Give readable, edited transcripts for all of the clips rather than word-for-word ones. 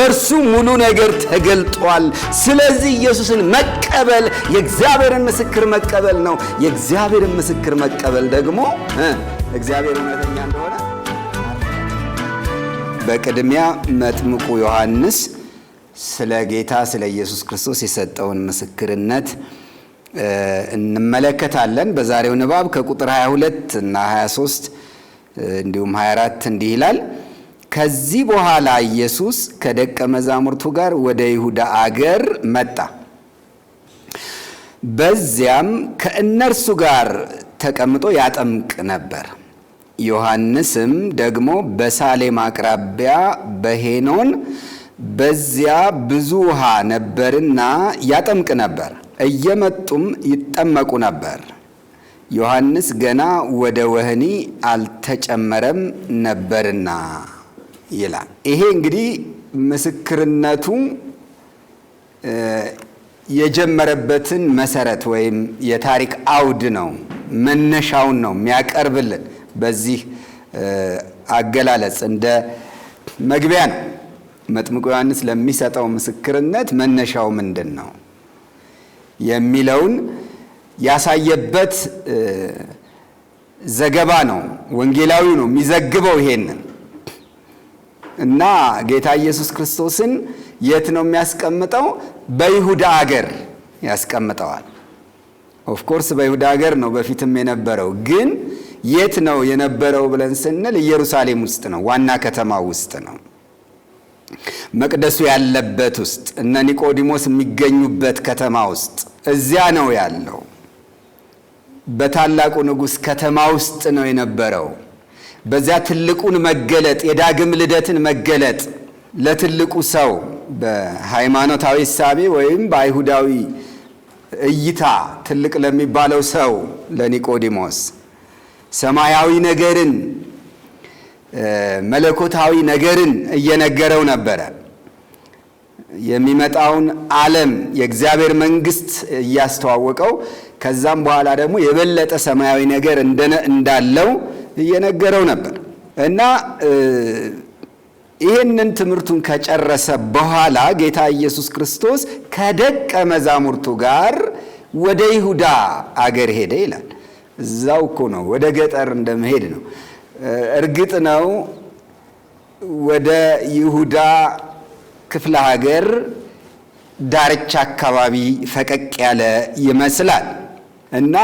በእርሱ ሙሉ ነገር ተገልጧል። ስለዚህ ኢየሱስን መቀበል የእግዚአብሔርን ምስክር መቀበል ነው። የእግዚአብሔርን ምስክር መቀበል ደግሞ እግዚአብሔር እውነተኛ እንደሆነ። በቅድሚያ መጥምቁ ዮሐንስ ስለ ጌታ ስለ ኢየሱስ ክርስቶስ የሰጠውን ምስክርነት እንመለከታለን። በዛሬው ንባብ ከቁጥር 22 እና 23 እንዲሁም 24 እንዲህ ይላል። ከዚህ በኋላ ኢየሱስ ከደቀ መዛሙርቱ ጋር ወደ ይሁዳ አገር መጣ። በዚያም ከእነርሱ ጋር ተቀምጦ ያጠምቅ ነበር። ዮሐንስም ደግሞ በሳሌም አቅራቢያ በሄኖን በዚያ ብዙ ውሃ ነበርና ያጠምቅ ነበር። እየመጡም ይጠመቁ ነበር። ዮሐንስ ገና ወደ ወህኒ አልተጨመረም ነበርና ይላል። ይሄ እንግዲህ ምስክርነቱ የጀመረበትን መሰረት ወይም የታሪክ አውድ ነው፣ መነሻውን ነው የሚያቀርብልን። በዚህ አገላለጽ እንደ መግቢያ ነው። መጥምቁ ዮሐንስ ለሚሰጠው ምስክርነት መነሻው ምንድን ነው የሚለውን ያሳየበት ዘገባ ነው። ወንጌላዊው ነው የሚዘግበው ይሄንን እና ጌታ ኢየሱስ ክርስቶስን የት ነው የሚያስቀምጠው? በይሁዳ አገር ያስቀምጠዋል። ኦፍ ኮርስ በይሁዳ አገር ነው በፊትም የነበረው፣ ግን የት ነው የነበረው ብለን ስንል ኢየሩሳሌም ውስጥ ነው፣ ዋና ከተማ ውስጥ ነው፣ መቅደሱ ያለበት ውስጥ፣ እነ ኒቆዲሞስ የሚገኙበት ከተማ ውስጥ እዚያ ነው ያለው። በታላቁ ንጉሥ ከተማ ውስጥ ነው የነበረው። በዚያ ትልቁን መገለጥ የዳግም ልደትን መገለጥ ለትልቁ ሰው በሃይማኖታዊ እሳቤ ወይም በአይሁዳዊ እይታ ትልቅ ለሚባለው ሰው ለኒቆዲሞስ ሰማያዊ ነገርን መለኮታዊ ነገርን እየነገረው ነበረ። የሚመጣውን ዓለም የእግዚአብሔር መንግስት እያስተዋወቀው፣ ከዛም በኋላ ደግሞ የበለጠ ሰማያዊ ነገር እንዳለው እየነገረው ነበር እና ይህንን ትምህርቱን ከጨረሰ በኋላ ጌታ ኢየሱስ ክርስቶስ ከደቀ መዛሙርቱ ጋር ወደ ይሁዳ አገር ሄደ ይላል። እዛው እኮ ነው፣ ወደ ገጠር እንደመሄድ ነው። እርግጥ ነው ወደ ይሁዳ ክፍለ ሀገር ዳርቻ አካባቢ ፈቀቅ ያለ ይመስላል እና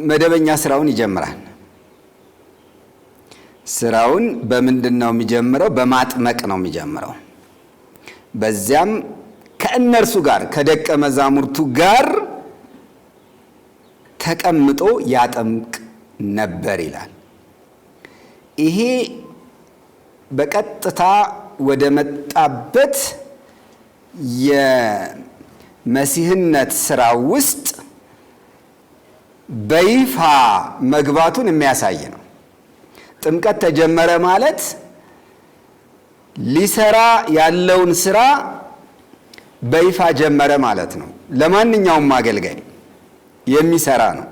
መደበኛ ስራውን ይጀምራል። ስራውን በምንድን ነው የሚጀምረው? በማጥመቅ ነው የሚጀምረው። በዚያም ከእነርሱ ጋር ከደቀ መዛሙርቱ ጋር ተቀምጦ ያጠምቅ ነበር ይላል። ይሄ በቀጥታ ወደ መጣበት የመሲህነት ስራ ውስጥ በይፋ መግባቱን የሚያሳይ ነው። ጥምቀት ተጀመረ ማለት ሊሰራ ያለውን ስራ በይፋ ጀመረ ማለት ነው። ለማንኛውም አገልጋይ የሚሰራ ነው።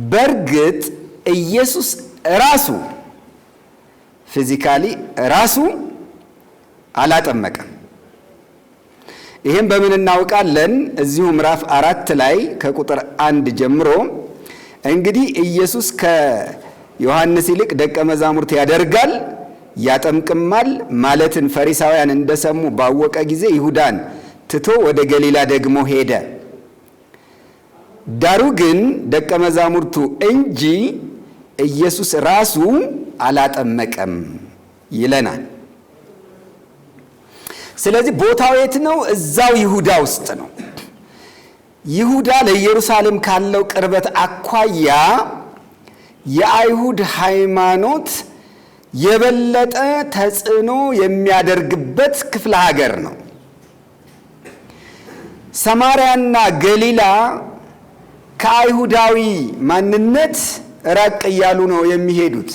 በእርግጥ ኢየሱስ ራሱ ፊዚካሊ ራሱ አላጠመቀም። ይህም በምን እናውቃለን? እዚሁ ምዕራፍ 4 ላይ ከቁጥር 1 ጀምሮ እንግዲህ ኢየሱስ ከዮሐንስ ይልቅ ደቀ መዛሙርት ያደርጋል ያጠምቅማል ማለትን ፈሪሳውያን እንደሰሙ ባወቀ ጊዜ ይሁዳን ትቶ ወደ ገሊላ ደግሞ ሄደ። ዳሩ ግን ደቀ መዛሙርቱ እንጂ ኢየሱስ ራሱ አላጠመቀም ይለናል። ስለዚህ ቦታው የት ነው? እዛው ይሁዳ ውስጥ ነው። ይሁዳ ለኢየሩሳሌም ካለው ቅርበት አኳያ የአይሁድ ሃይማኖት የበለጠ ተጽዕኖ የሚያደርግበት ክፍለ ሀገር ነው። ሰማርያና ገሊላ ከአይሁዳዊ ማንነት ራቅ እያሉ ነው የሚሄዱት።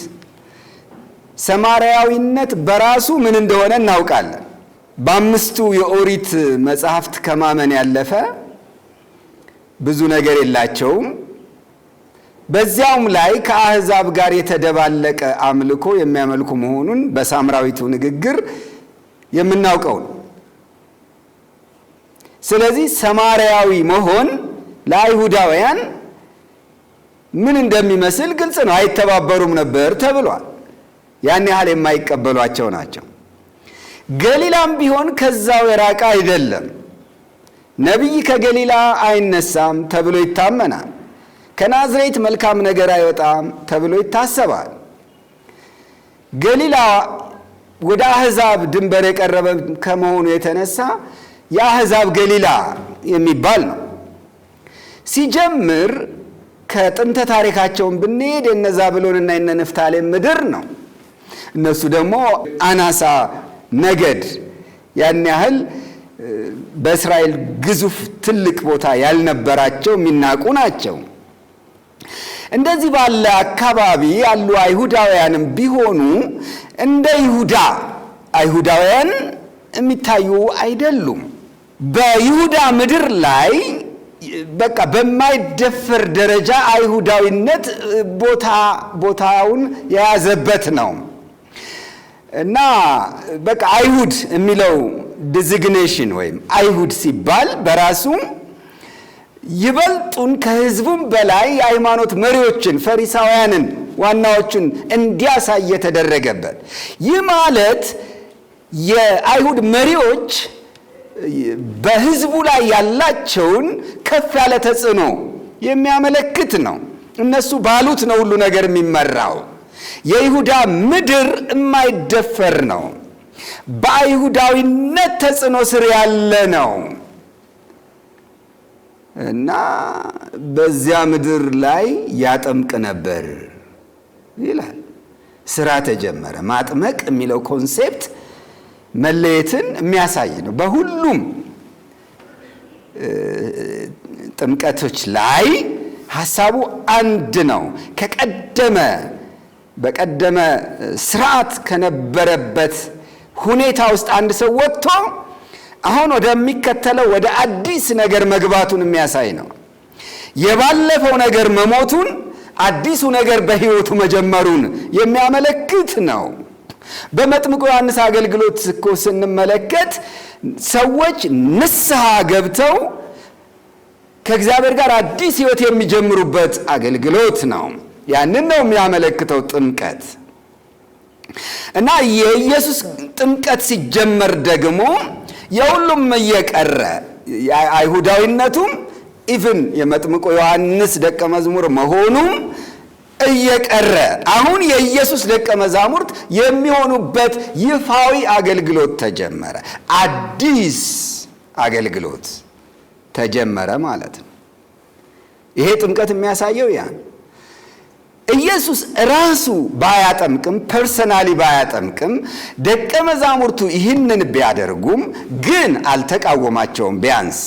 ሰማርያዊነት በራሱ ምን እንደሆነ እናውቃለን። በአምስቱ የኦሪት መጽሐፍት ከማመን ያለፈ ብዙ ነገር የላቸውም። በዚያውም ላይ ከአሕዛብ ጋር የተደባለቀ አምልኮ የሚያመልኩ መሆኑን በሳምራዊቱ ንግግር የምናውቀው ነው። ስለዚህ ሰማርያዊ መሆን ለአይሁዳውያን ምን እንደሚመስል ግልጽ ነው። አይተባበሩም ነበር ተብሏል። ያን ያህል የማይቀበሏቸው ናቸው። ገሊላም ቢሆን ከዛው የራቀ አይደለም። ነቢይ ከገሊላ አይነሳም ተብሎ ይታመናል። ከናዝሬት መልካም ነገር አይወጣም ተብሎ ይታሰባል። ገሊላ ወደ አሕዛብ ድንበር የቀረበ ከመሆኑ የተነሳ የአሕዛብ ገሊላ የሚባል ነው። ሲጀምር ከጥንተ ታሪካቸውን ብንሄድ የነ ዛብሎንና የነ ንፍታሌም ምድር ነው። እነሱ ደግሞ አናሳ ነገድ፣ ያን ያህል በእስራኤል ግዙፍ ትልቅ ቦታ ያልነበራቸው የሚናቁ ናቸው። እንደዚህ ባለ አካባቢ ያሉ አይሁዳውያንም ቢሆኑ እንደ ይሁዳ አይሁዳውያን የሚታዩ አይደሉም። በይሁዳ ምድር ላይ በቃ በማይደፈር ደረጃ አይሁዳዊነት ቦታውን የያዘበት ነው እና በቃ አይሁድ የሚለው ዲዚግኔሽን ወይም አይሁድ ሲባል በራሱ ይበልጡን ከሕዝቡም በላይ የሃይማኖት መሪዎችን ፈሪሳውያንን ዋናዎቹን እንዲያሳይ የተደረገበት። ይህ ማለት የአይሁድ መሪዎች በሕዝቡ ላይ ያላቸውን ከፍ ያለ ተጽዕኖ የሚያመለክት ነው። እነሱ ባሉት ነው ሁሉ ነገር የሚመራው። የይሁዳ ምድር የማይደፈር ነው። በአይሁዳዊነት ተጽዕኖ ስር ያለ ነው እና በዚያ ምድር ላይ ያጠምቅ ነበር ይላል። ስራ ተጀመረ። ማጥመቅ የሚለው ኮንሴፕት መለየትን የሚያሳይ ነው። በሁሉም ጥምቀቶች ላይ ሐሳቡ አንድ ነው። በቀደመ ስርዓት ከነበረበት ሁኔታ ውስጥ አንድ ሰው ወጥቶ አሁን ወደሚከተለው ወደ አዲስ ነገር መግባቱን የሚያሳይ ነው። የባለፈው ነገር መሞቱን፣ አዲሱ ነገር በሕይወቱ መጀመሩን የሚያመለክት ነው። በመጥምቁ ዮሐንስ አገልግሎት እኮ ስንመለከት ሰዎች ንስሐ ገብተው ከእግዚአብሔር ጋር አዲስ ሕይወት የሚጀምሩበት አገልግሎት ነው። ያንን ነው የሚያመለክተው ጥምቀት። እና የኢየሱስ ጥምቀት ሲጀመር ደግሞ የሁሉም እየቀረ አይሁዳዊነቱም ኢቭን የመጥምቁ ዮሐንስ ደቀ መዝሙር መሆኑም እየቀረ አሁን የኢየሱስ ደቀ መዛሙርት የሚሆኑበት ይፋዊ አገልግሎት ተጀመረ። አዲስ አገልግሎት ተጀመረ ማለት ነው። ይሄ ጥምቀት የሚያሳየው ያን ኢየሱስ ራሱ ባያጠምቅም ፐርሰናሊ ባያጠምቅም ደቀ መዛሙርቱ ይህንን ቢያደርጉም ግን አልተቃወማቸውም። ቢያንስ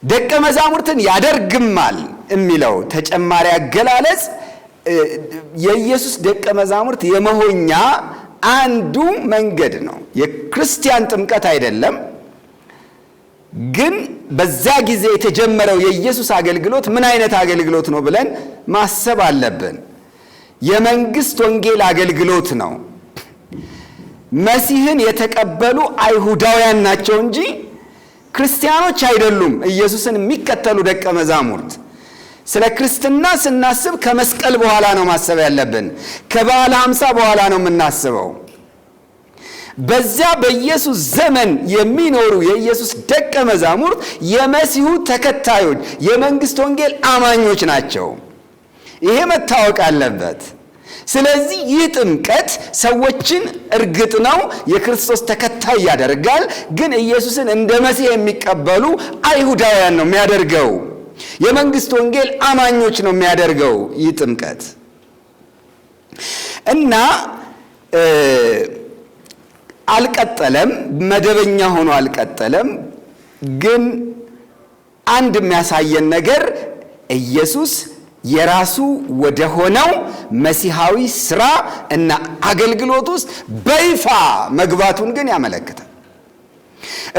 ደቀ መዛሙርትን ያደርግማል የሚለው ተጨማሪ አገላለጽ የኢየሱስ ደቀ መዛሙርት የመሆኛ አንዱ መንገድ ነው። የክርስቲያን ጥምቀት አይደለም፣ ግን በዛ ጊዜ የተጀመረው የኢየሱስ አገልግሎት ምን አይነት አገልግሎት ነው ብለን ማሰብ አለብን። የመንግስት ወንጌል አገልግሎት ነው። መሲህን የተቀበሉ አይሁዳውያን ናቸው እንጂ ክርስቲያኖች አይደሉም። ኢየሱስን የሚከተሉ ደቀ መዛሙርት ስለ ክርስትና ስናስብ ከመስቀል በኋላ ነው ማሰብ ያለብን። ከበዓለ ሃምሳ በኋላ ነው የምናስበው። በዚያ በኢየሱስ ዘመን የሚኖሩ የኢየሱስ ደቀ መዛሙርት የመሲሁ ተከታዮች፣ የመንግስት ወንጌል አማኞች ናቸው። ይሄ መታወቅ አለበት። ስለዚህ ይህ ጥምቀት ሰዎችን እርግጥ ነው የክርስቶስ ተከታይ ያደርጋል፣ ግን ኢየሱስን እንደ መሲህ የሚቀበሉ አይሁዳውያን ነው የሚያደርገው። የመንግስት ወንጌል አማኞች ነው የሚያደርገው ይህ ጥምቀት እና አልቀጠለም፣ መደበኛ ሆኖ አልቀጠለም። ግን አንድ የሚያሳየን ነገር ኢየሱስ የራሱ ወደ ሆነው መሲሐዊ ስራ እና አገልግሎት ውስጥ በይፋ መግባቱን ግን ያመለክታል።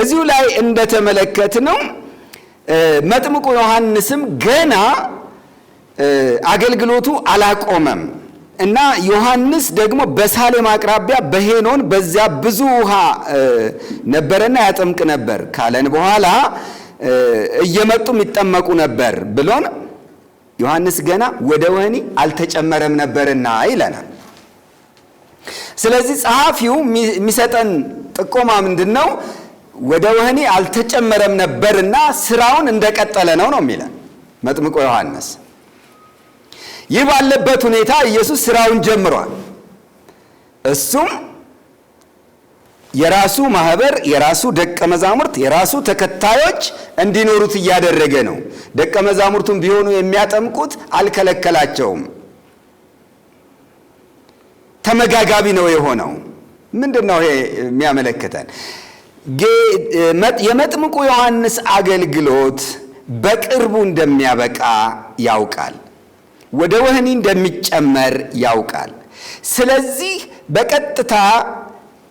እዚሁ ላይ እንደተመለከትነው መጥምቁ ዮሐንስም ገና አገልግሎቱ አላቆመም እና ዮሐንስ ደግሞ በሳሌም አቅራቢያ በሄኖን በዚያ ብዙ ውሃ ነበርና ያጠምቅ ነበር ካለን በኋላ እየመጡም ይጠመቁ ነበር ብሎን ዮሐንስ ገና ወደ ወህኒ አልተጨመረም ነበርና ይለናል። ስለዚህ ጸሐፊው የሚሰጠን ጥቆማ ምንድነው? ወደ ወህኒ አልተጨመረም ነበርና ስራውን እንደቀጠለ ነው የሚለን መጥምቁ ዮሐንስ። ይህ ባለበት ሁኔታ ኢየሱስ ስራውን ጀምሯል። እሱም የራሱ ማህበር፣ የራሱ ደቀ መዛሙርት፣ የራሱ ተከታዮች እንዲኖሩት እያደረገ ነው። ደቀ መዛሙርቱም ቢሆኑ የሚያጠምቁት አልከለከላቸውም። ተመጋጋቢ ነው የሆነው። ምንድነው ይሄ የሚያመለክተን? የመጥምቁ ዮሐንስ አገልግሎት በቅርቡ እንደሚያበቃ ያውቃል። ወደ ወህኒ እንደሚጨመር ያውቃል። ስለዚህ በቀጥታ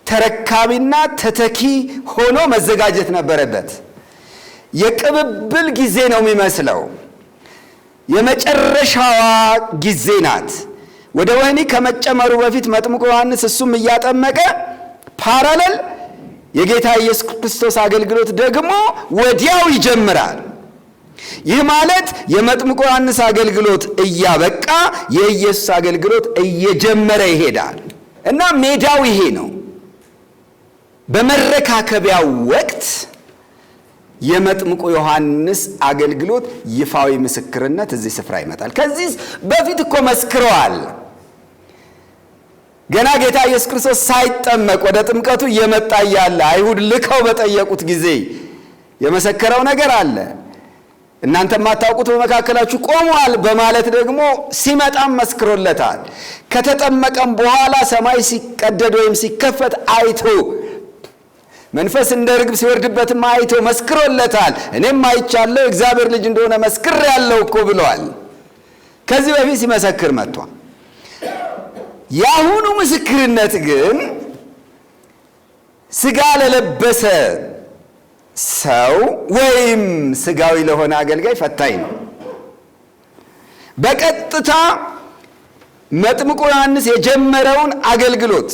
ተረካቢና ተተኪ ሆኖ መዘጋጀት ነበረበት። የቅብብል ጊዜ ነው የሚመስለው። የመጨረሻዋ ጊዜ ናት። ወደ ወህኒ ከመጨመሩ በፊት መጥምቁ ዮሐንስ እሱም እያጠመቀ ፓራሌል የጌታ ኢየሱስ ክርስቶስ አገልግሎት ደግሞ ወዲያው ይጀምራል። ይህ ማለት የመጥምቁ ዮሐንስ አገልግሎት እያበቃ የኢየሱስ አገልግሎት እየጀመረ ይሄዳል እና ሜዳው ይሄ ነው። በመረካከቢያው ወቅት የመጥምቁ ዮሐንስ አገልግሎት ይፋዊ ምስክርነት እዚህ ስፍራ ይመጣል። ከዚህ በፊት እኮ መስክረዋል። ገና ጌታ ኢየሱስ ክርስቶስ ሳይጠመቅ ወደ ጥምቀቱ እየመጣ ያለ አይሁድ ልከው በጠየቁት ጊዜ የመሰከረው ነገር አለ። እናንተ ማታውቁት በመካከላችሁ ቆሟል በማለት ደግሞ ሲመጣም መስክሮለታል። ከተጠመቀም በኋላ ሰማይ ሲቀደድ ወይም ሲከፈት አይቶ መንፈስ እንደ ርግብ ሲወርድበትም አይቶ መስክሮለታል። እኔም አይቻለሁ እግዚአብሔር ልጅ እንደሆነ መስክሬአለሁ እኮ ብለዋል። ከዚህ በፊት ሲመሰክር መጥቷል። የአሁኑ ምስክርነት ግን ስጋ ለለበሰ ሰው ወይም ስጋዊ ለሆነ አገልጋይ ፈታኝ ነው። በቀጥታ መጥምቁ ዮሐንስ የጀመረውን አገልግሎት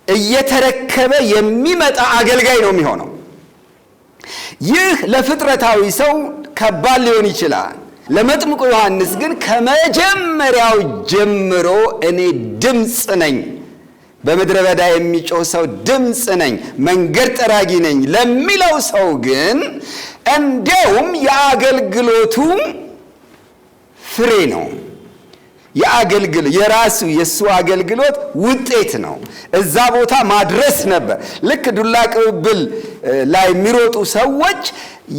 እየተረከበ የሚመጣ አገልጋይ ነው የሚሆነው። ይህ ለፍጥረታዊ ሰው ከባድ ሊሆን ይችላል። ለመጥምቁ ዮሐንስ ግን ከመጀመሪያው ጀምሮ እኔ ድምፅ ነኝ፣ በምድረ በዳ የሚጮህ ሰው ድምፅ ነኝ፣ መንገድ ጠራጊ ነኝ ለሚለው ሰው ግን እንደውም የአገልግሎቱ ፍሬ ነው። የሱ አገልግሎት ውጤት ነው። እዛ ቦታ ማድረስ ነበር። ልክ ዱላ ቅብብል ላይ የሚሮጡ ሰዎች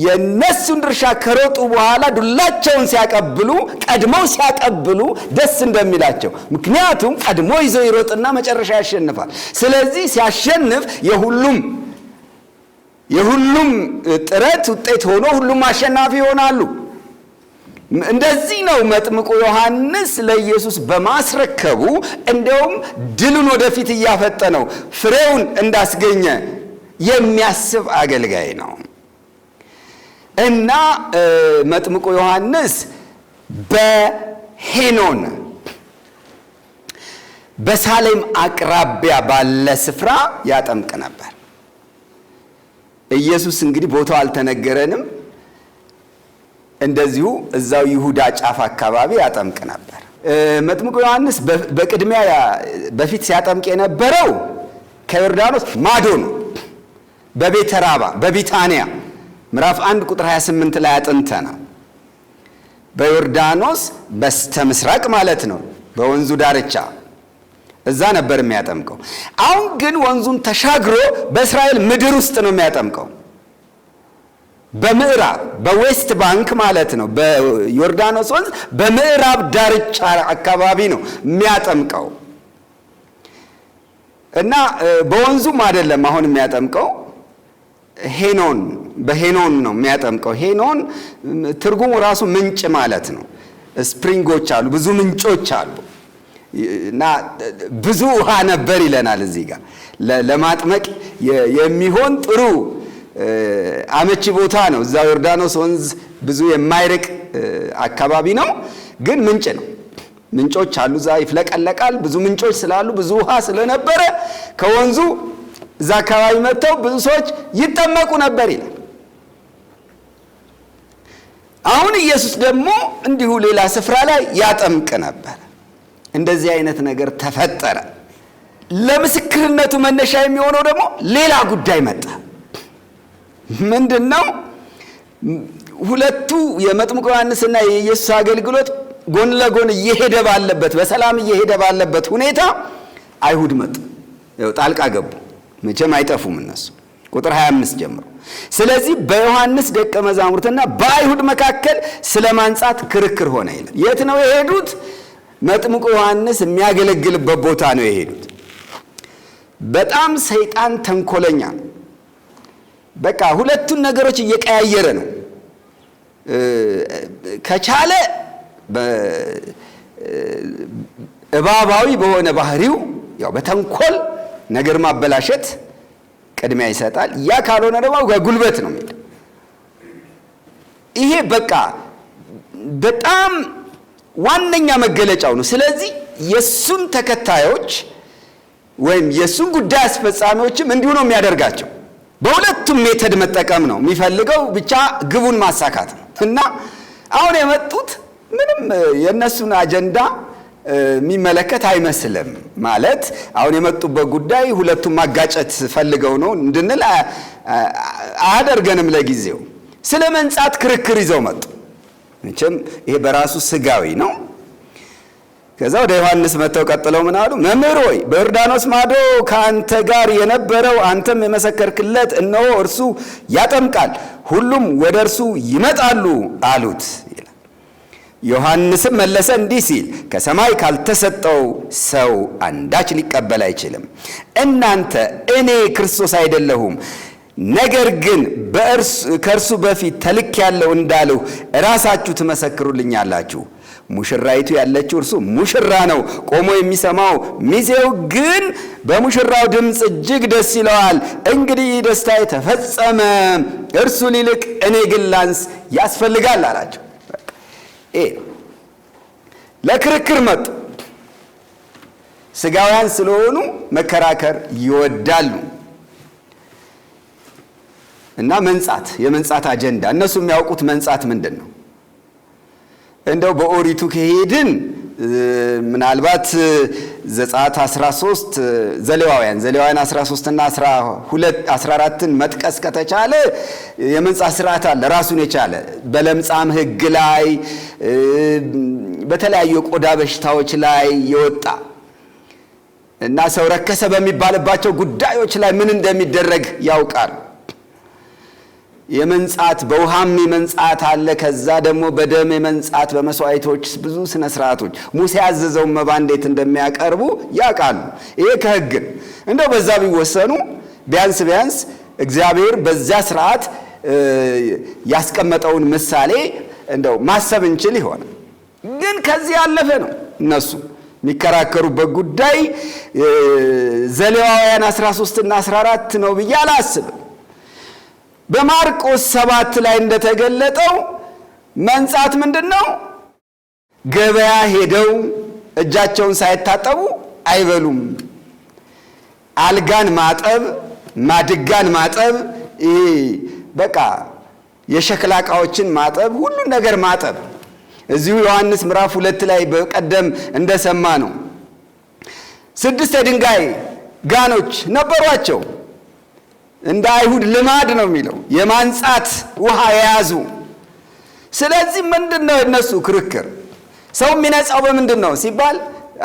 የነሱን ድርሻ ከሮጡ በኋላ ዱላቸውን ቀድመው ሲያቀብሉ ደስ እንደሚላቸው፣ ምክንያቱም ቀድሞ ይዘው ይሮጥና መጨረሻ ያሸንፋል። ስለዚህ ሲያሸንፍ የሁሉም ጥረት ውጤት ሆኖ ሁሉም አሸናፊ ይሆናሉ። እንደዚህ ነው መጥምቁ ዮሐንስ ለኢየሱስ በማስረከቡ እንደውም ድሉን ወደፊት እያፈጠነው ፍሬውን እንዳስገኘ የሚያስብ አገልጋይ ነው። እና መጥምቁ ዮሐንስ በሄኖን በሳሌም አቅራቢያ ባለ ስፍራ ያጠምቅ ነበር። ኢየሱስ እንግዲህ ቦታው አልተነገረንም። እንደዚሁ እዛው ይሁዳ ጫፍ አካባቢ ያጠምቅ ነበር። መጥምቁ ዮሐንስ በቅድሚያ በፊት ሲያጠምቅ የነበረው ከዮርዳኖስ ማዶ ነው። በቤተ ራባ በቢታንያ ምዕራፍ 1 ቁጥር 28 ላይ አጥንተናል። በዮርዳኖስ በስተ ምስራቅ ማለት ነው፣ በወንዙ ዳርቻ እዛ ነበር የሚያጠምቀው። አሁን ግን ወንዙን ተሻግሮ በእስራኤል ምድር ውስጥ ነው የሚያጠምቀው። በምዕራብ በዌስት ባንክ ማለት ነው፣ በዮርዳኖስ ወንዝ በምዕራብ ዳርቻ አካባቢ ነው የሚያጠምቀው እና በወንዙም አይደለም አሁን የሚያጠምቀው፣ በሄኖን ነው የሚያጠምቀው። ሄኖን ትርጉሙ ራሱ ምንጭ ማለት ነው። ስፕሪንጎች አሉ፣ ብዙ ምንጮች አሉ እና ብዙ ውሃ ነበር ይለናል እዚህ ጋር። ለማጥመቅ የሚሆን ጥሩ አመቺ ቦታ ነው። እዛ ዮርዳኖስ ወንዝ ብዙ የማይርቅ አካባቢ ነው፣ ግን ምንጭ ነው። ምንጮች አሉ፣ እዛ ይፍለቀለቃል። ብዙ ምንጮች ስላሉ ብዙ ውሃ ስለነበረ ከወንዙ እዛ አካባቢ መጥተው ብዙ ሰዎች ይጠመቁ ነበር ይላል። አሁን ኢየሱስ ደግሞ እንዲሁ ሌላ ስፍራ ላይ ያጠምቅ ነበር። እንደዚህ አይነት ነገር ተፈጠረ። ለምስክርነቱ መነሻ የሚሆነው ደግሞ ሌላ ጉዳይ መጣ። ምንድነው? ሁለቱ የመጥምቁ ዮሐንስና የኢየሱስ አገልግሎት ጎን ለጎን እየሄደ ባለበት፣ በሰላም እየሄደ ባለበት ሁኔታ አይሁድ መጡ፣ ጣልቃ ገቡ። መቼም አይጠፉም እነሱ። ቁጥር 25 ጀምሮ ስለዚህ በዮሐንስ ደቀ መዛሙርትና በአይሁድ መካከል ስለ ማንጻት ክርክር ሆነ ይላል። የት ነው የሄዱት? መጥምቁ ዮሐንስ የሚያገለግልበት ቦታ ነው የሄዱት። በጣም ሰይጣን ተንኮለኛ ነው። በቃ ሁለቱን ነገሮች እየቀያየረ ነው። ከቻለ እባባዊ በሆነ ባህሪው ያው በተንኮል ነገር ማበላሸት ቅድሚያ ይሰጣል። ያ ካልሆነ ደግሞ በጉልበት ነው የሚል። ይሄ በቃ በጣም ዋነኛ መገለጫው ነው። ስለዚህ የሱን ተከታዮች ወይም የሱን ጉዳይ አስፈጻሚዎችም እንዲሁ ነው የሚያደርጋቸው። በሁለቱም ሜተድ መጠቀም ነው የሚፈልገው፣ ብቻ ግቡን ማሳካት ነው። እና አሁን የመጡት ምንም የነሱን አጀንዳ የሚመለከት አይመስልም። ማለት አሁን የመጡበት ጉዳይ ሁለቱም ማጋጨት ፈልገው ነው እንድንል አያደርገንም። ለጊዜው ስለ መንጻት ክርክር ይዘው መጡ። መቼም ይሄ በራሱ ስጋዊ ነው። ከዛ ወደ ዮሐንስ መጥተው ቀጥለው ምን አሉ? መምህር ሆይ በዮርዳኖስ ማዶ ከአንተ ጋር የነበረው አንተም የመሰከርክለት እነሆ እርሱ ያጠምቃል፣ ሁሉም ወደ እርሱ ይመጣሉ አሉት ይላል። ዮሐንስም መለሰ እንዲህ ሲል ከሰማይ ካልተሰጠው ሰው አንዳች ሊቀበል አይችልም። እናንተ እኔ ክርስቶስ አይደለሁም ነገር ግን ከእርሱ በፊት ተልኬአለሁ እንዳልሁ ራሳችሁ ትመሰክሩልኛላችሁ። ሙሽራይቱ ያለችው እርሱ ሙሽራ ነው፣ ቆሞ የሚሰማው ሚዜው ግን በሙሽራው ድምፅ እጅግ ደስ ይለዋል። እንግዲህ ደስታዬ ተፈጸመ፣ እርሱ ሊልቅ እኔ ግን ላንስ ያስፈልጋል አላቸው። ለክርክር መጡ። ስጋውያን ስለሆኑ መከራከር ይወዳሉ። እና መንጻት፣ የመንጻት አጀንዳ እነሱ የሚያውቁት መንጻት ምንድን ነው? እንደው በኦሪቱ ከሄድን ምናልባት ዘጸአት 13 ዘሌዋውያን 13 እና 14ን መጥቀስ ከተቻለ የመንጻት ስርዓት አለ ራሱን የቻለ በለምጻም ሕግ ላይ በተለያዩ ቆዳ በሽታዎች ላይ የወጣ እና ሰው ረከሰ በሚባልባቸው ጉዳዮች ላይ ምን እንደሚደረግ ያውቃል። የመንጻት በውሃም የመንጻት አለ። ከዛ ደግሞ በደም የመንጻት በመስዋዕቶች ብዙ ስነ ስርዓቶች ሙሴ ያዘዘው መባ እንዴት እንደሚያቀርቡ ያውቃሉ። ይሄ ከሕግ እንደው በዛ ቢወሰኑ ቢያንስ እግዚአብሔር በዛ ስርዓት ያስቀመጠውን ምሳሌ እንደው ማሰብ እንችል ይሆናል። ግን ከዚህ ያለፈ ነው። እነሱ የሚከራከሩበት ጉዳይ ዘሌዋውያን 13 እና 14 ነው ብዬ አላስብም። በማርቆስ 7 ላይ እንደተገለጠው መንጻት ምንድነው? ገበያ ሄደው እጃቸውን ሳይታጠቡ አይበሉም። አልጋን ማጠብ፣ ማድጋን ማጠብ፣ ይሄ በቃ የሸክላ ዕቃዎችን ማጠብ፣ ሁሉን ነገር ማጠብ። እዚሁ ዮሐንስ ምዕራፍ 2 ላይ በቀደም እንደሰማ ነው 6 የድንጋይ ጋኖች ነበሯቸው። እንደ አይሁድ ልማድ ነው የሚለው የማንጻት ውሃ የያዙ። ስለዚህ ምንድነው እነሱ ክርክር? ሰው የሚነጻው በምንድነው ሲባል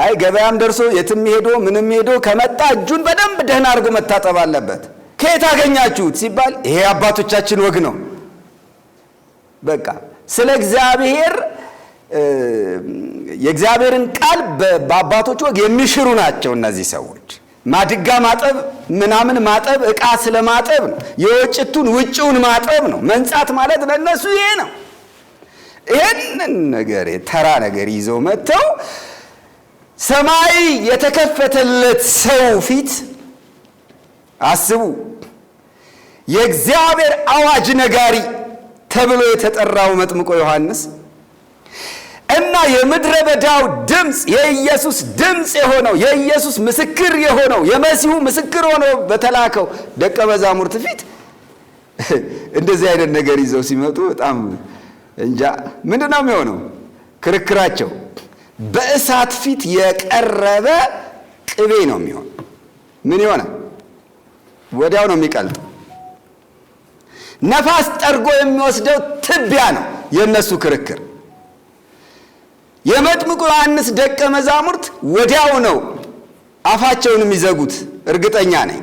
አይ ገበያም ደርሶ የትም ሄዶ ምንም ሄዶ ከመጣ እጁን በደንብ ደህና አድርጎ መታጠብ አለበት። ከየት አገኛችሁት ሲባል ይሄ አባቶቻችን ወግ ነው። በቃ ስለ እግዚአብሔር የእግዚአብሔርን ቃል በአባቶች ወግ የሚሽሩ ናቸው እነዚህ ሰዎች። ማድጋ ማጠብ ምናምን ማጠብ ዕቃ ስለማጠብ ነው። የወጭቱን ውጭውን ማጠብ ነው። መንጻት ማለት ለነሱ ይሄ ነው። ይሄንን ነገር ተራ ነገር ይዘው መጥተው ሰማይ የተከፈተለት ሰው ፊት አስቡ። የእግዚአብሔር አዋጅ ነጋሪ ተብሎ የተጠራው መጥምቆ ዮሐንስ እና የምድረ በዳው ድምፅ የኢየሱስ ድምፅ የሆነው የኢየሱስ ምስክር የሆነው የመሲሁ ምስክር ሆኖ በተላከው ደቀ መዛሙርት ፊት እንደዚህ አይነት ነገር ይዘው ሲመጡ በጣም እንጃ ምንድን ነው የሚሆነው? ክርክራቸው በእሳት ፊት የቀረበ ቅቤ ነው የሚሆን። ምን ይሆናል? ወዲያው ነው የሚቀልጠው። ነፋስ ጠርጎ የሚወስደው ትቢያ ነው የነሱ ክርክር። የመጥምቁ ዮሐንስ ደቀ መዛሙርት ወዲያው ነው አፋቸውን የሚዘጉት፣ እርግጠኛ ነኝ።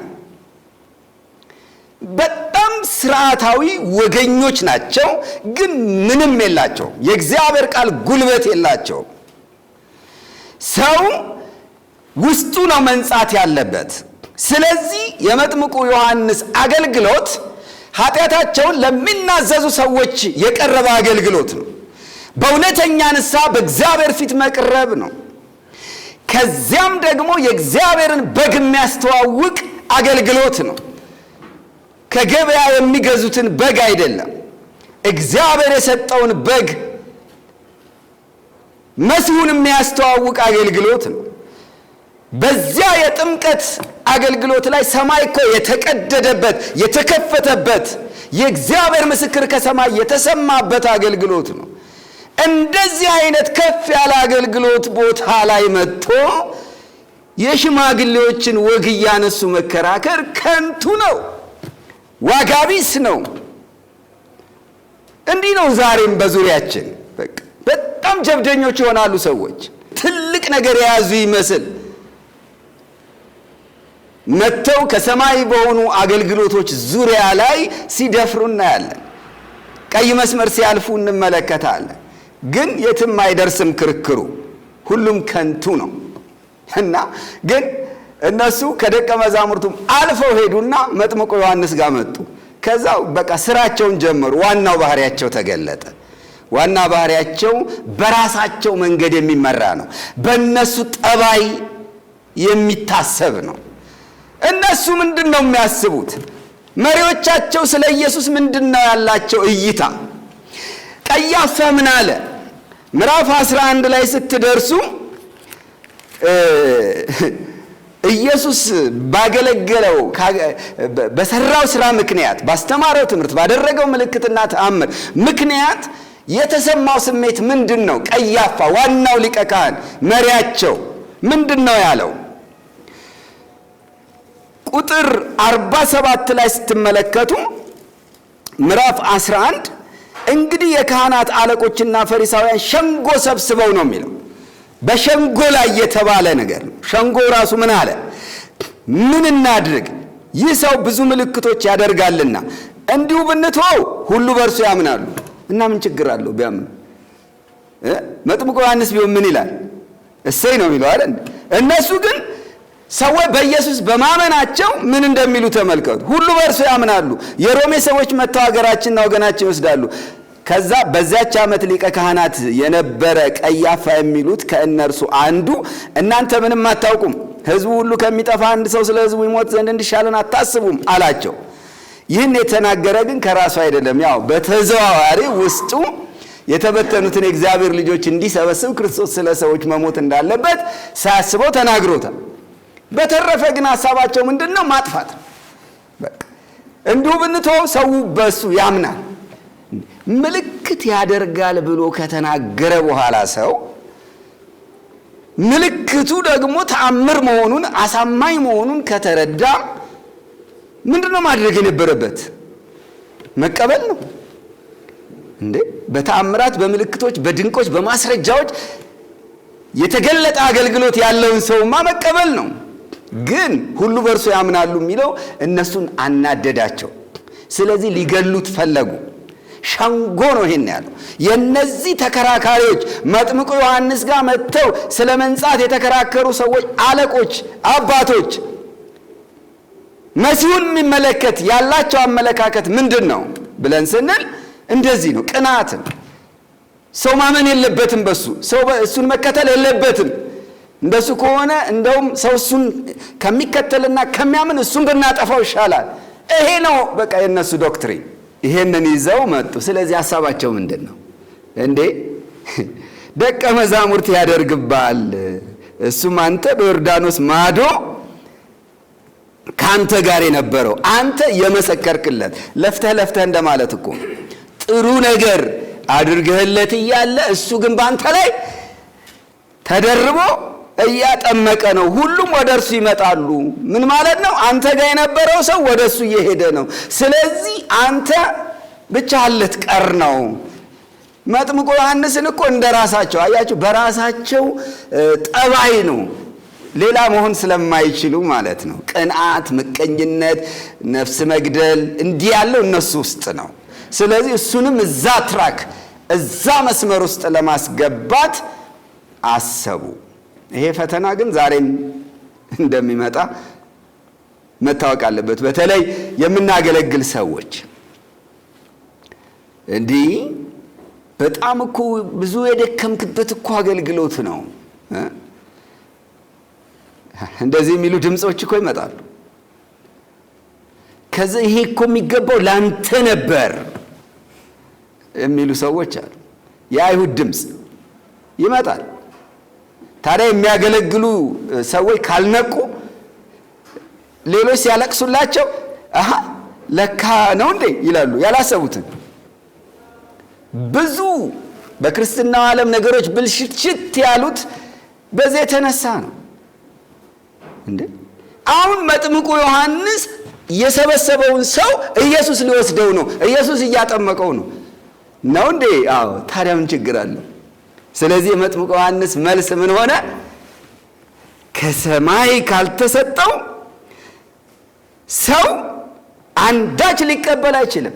በጣም ስርዓታዊ ወገኞች ናቸው፣ ግን ምንም የላቸው። የእግዚአብሔር ቃል ጉልበት የላቸው። ሰው ውስጡ ነው መንጻት ያለበት። ስለዚህ የመጥምቁ ዮሐንስ አገልግሎት ኃጢአታቸውን ለሚናዘዙ ሰዎች የቀረበ አገልግሎት ነው። በእውነተኛ ንስሐ በእግዚአብሔር ፊት መቅረብ ነው። ከዚያም ደግሞ የእግዚአብሔርን በግ የሚያስተዋውቅ አገልግሎት ነው። ከገበያ የሚገዙትን በግ አይደለም፣ እግዚአብሔር የሰጠውን በግ መሲሁን የሚያስተዋውቅ አገልግሎት ነው። በዚያ የጥምቀት አገልግሎት ላይ ሰማይ እኮ የተቀደደበት የተከፈተበት የእግዚአብሔር ምስክር ከሰማይ የተሰማበት አገልግሎት ነው። እንደዚህ አይነት ከፍ ያለ አገልግሎት ቦታ ላይ መጥቶ የሽማግሌዎችን ወግ እያነሱ መከራከር ከንቱ ነው፣ ዋጋ ቢስ ነው። እንዲህ ነው ዛሬም በዙሪያችን በጣም ጀብደኞች ይሆናሉ ሰዎች። ትልቅ ነገር የያዙ ይመስል መጥተው ከሰማይ በሆኑ አገልግሎቶች ዙሪያ ላይ ሲደፍሩ እናያለን። ቀይ መስመር ሲያልፉ እንመለከታለን። ግን የትም አይደርስም ክርክሩ፣ ሁሉም ከንቱ ነው። እና ግን እነሱ ከደቀ መዛሙርቱም አልፈው ሄዱና መጥምቁ ዮሐንስ ጋር መጡ። ከዛው በቃ ስራቸውን ጀመሩ። ዋናው ባህሪያቸው ተገለጠ። ዋና ባህሪያቸው በራሳቸው መንገድ የሚመራ ነው። በእነሱ ጠባይ የሚታሰብ ነው። እነሱ ምንድን ነው የሚያስቡት? መሪዎቻቸው ስለ ኢየሱስ ምንድን ነው ያላቸው እይታ? ቀያፋ ምን አለ? ምዕራፍ 11 ላይ ስትደርሱ ኢየሱስ ባገለገለው በሰራው ስራ ምክንያት፣ ባስተማረው ትምህርት፣ ባደረገው ምልክትና ተአምር ምክንያት የተሰማው ስሜት ምንድን ነው? ቀያፋ ዋናው ሊቀ ካህን መሪያቸው ምንድን ነው ያለው? ቁጥር 47 ላይ ስትመለከቱ ምዕራፍ 11 እንግዲህ የካህናት አለቆችና ፈሪሳውያን ሸንጎ ሰብስበው ነው የሚለው። በሸንጎ ላይ የተባለ ነገር ነው። ሸንጎ ራሱ ምን አለ? ምን እናድርግ? ይህ ሰው ብዙ ምልክቶች ያደርጋልና እንዲሁ ብንተወው ሁሉ በእርሱ ያምናሉ እና ምን ችግር አለው ቢያምኑ? መጥምቁ ዮሐንስ ቢሆን ምን ይላል? እሰይ ነው የሚለው አይደል? እነሱ ግን ሰዎች በኢየሱስ በማመናቸው ምን እንደሚሉ ተመልከቱ። ሁሉ በእርሱ ያምናሉ። የሮሜ ሰዎች መጥተው ሀገራችንና ወገናችን ይወስዳሉ። ከዛ በዚያች ዓመት ሊቀ ካህናት የነበረ ቀያፋ የሚሉት ከእነርሱ አንዱ እናንተ ምንም አታውቁም፣ ሕዝቡ ሁሉ ከሚጠፋ አንድ ሰው ስለ ሕዝቡ ይሞት ዘንድ እንዲሻለን አታስቡም አላቸው። ይህን የተናገረ ግን ከራሱ አይደለም፣ ያው በተዘዋዋሪ ውስጡ የተበተኑትን የእግዚአብሔር ልጆች እንዲሰበስብ ክርስቶስ ስለ ሰዎች መሞት እንዳለበት ሳያስበው ተናግሮታል። በተረፈ ግን ሐሳባቸው ምንድነው? ማጥፋት። በቃ እንዲሁ ብንተወው ሰው በሱ ያምናል። ምልክት ያደርጋል ብሎ ከተናገረ በኋላ ሰው ምልክቱ ደግሞ ተአምር መሆኑን አሳማኝ መሆኑን ከተረዳ ምንድነው ማድረግ የነበረበት? መቀበል ነው እንዴ? በተአምራት፣ በምልክቶች፣ በድንቆች፣ በማስረጃዎች የተገለጠ አገልግሎት ያለውን ሰውማ መቀበል ነው። ግን ሁሉ በእርሱ ያምናሉ የሚለው እነሱን አናደዳቸው። ስለዚህ ሊገሉት ፈለጉ። ሸንጎ ነው ይሄን ያለው። የነዚህ ተከራካሪዎች መጥምቁ ዮሐንስ ጋር መጥተው ስለ መንጻት የተከራከሩ ሰዎች፣ አለቆች፣ አባቶች መሲሁን የሚመለከት ያላቸው አመለካከት ምንድን ነው ብለን ስንል እንደዚህ ነው። ቅናት ነው። ሰው ማመን የለበትም በሱ፣ ሰው እሱን መከተል የለበትም። እንደሱ ከሆነ እንደውም ሰው እሱን ከሚከተልና ከሚያምን እሱን ብናጠፋው ይሻላል። ይሄ ነው በቃ የነሱ ዶክትሪን። ይሄንን ይዘው መጡ። ስለዚህ ሐሳባቸው ምንድን ነው? እንዴ ደቀ መዛሙርት ያደርግባል፣ እሱም አንተ በዮርዳኖስ ማዶ ካንተ ጋር የነበረው አንተ የመሰከርክለት ለፍተህ እንደማለት እኮ ጥሩ ነገር አድርገህለት እያለ እሱ ግን ባንተ ላይ ተደርቦ እያጠመቀ ነው። ሁሉም ወደ እርሱ ይመጣሉ። ምን ማለት ነው? አንተ ጋር የነበረው ሰው ወደ እሱ እየሄደ ነው። ስለዚህ አንተ ብቻህን ልትቀር ነው። መጥምቁ ዮሐንስን እኮ እንደራሳቸው አያችሁ፣ በራሳቸው ጠባይ ነው ሌላ መሆን ስለማይችሉ ማለት ነው። ቅንዓት፣ ምቀኝነት፣ ነፍስ መግደል እንዲህ ያለው እነሱ ውስጥ ነው። ስለዚህ እሱንም እዛ ትራክ እዛ መስመር ውስጥ ለማስገባት አሰቡ። ይሄ ፈተና ግን ዛሬም እንደሚመጣ መታወቅ አለበት። በተለይ የምናገለግል ሰዎች እንዲህ በጣም እኮ ብዙ የደከምክበት እኮ አገልግሎት ነው እንደዚህ የሚሉ ድምጾች እኮ ይመጣሉ። ከዛ ይሄ እኮ የሚገባው ላንተ ነበር የሚሉ ሰዎች አሉ። የአይሁድ ድምጽ ይመጣል። ታዲያ የሚያገለግሉ ሰዎች ካልነቁ ሌሎች ሲያለቅሱላቸው አሃ ለካ ነው እንዴ ይላሉ። ያላሰቡትን ብዙ በክርስትናው ዓለም ነገሮች ብልሽት ያሉት በዚህ የተነሳ ነው። እንዴ አሁን መጥምቁ ዮሐንስ የሰበሰበውን ሰው ኢየሱስ ሊወስደው ነው። ኢየሱስ እያጠመቀው ነው እንዴ? አዎ። ታዲያ ምን ችግር አለ? ስለዚህ የመጥምቁ ዮሐንስ መልስ ምን ሆነ? ከሰማይ ካልተሰጠው ሰው አንዳች ሊቀበል አይችልም።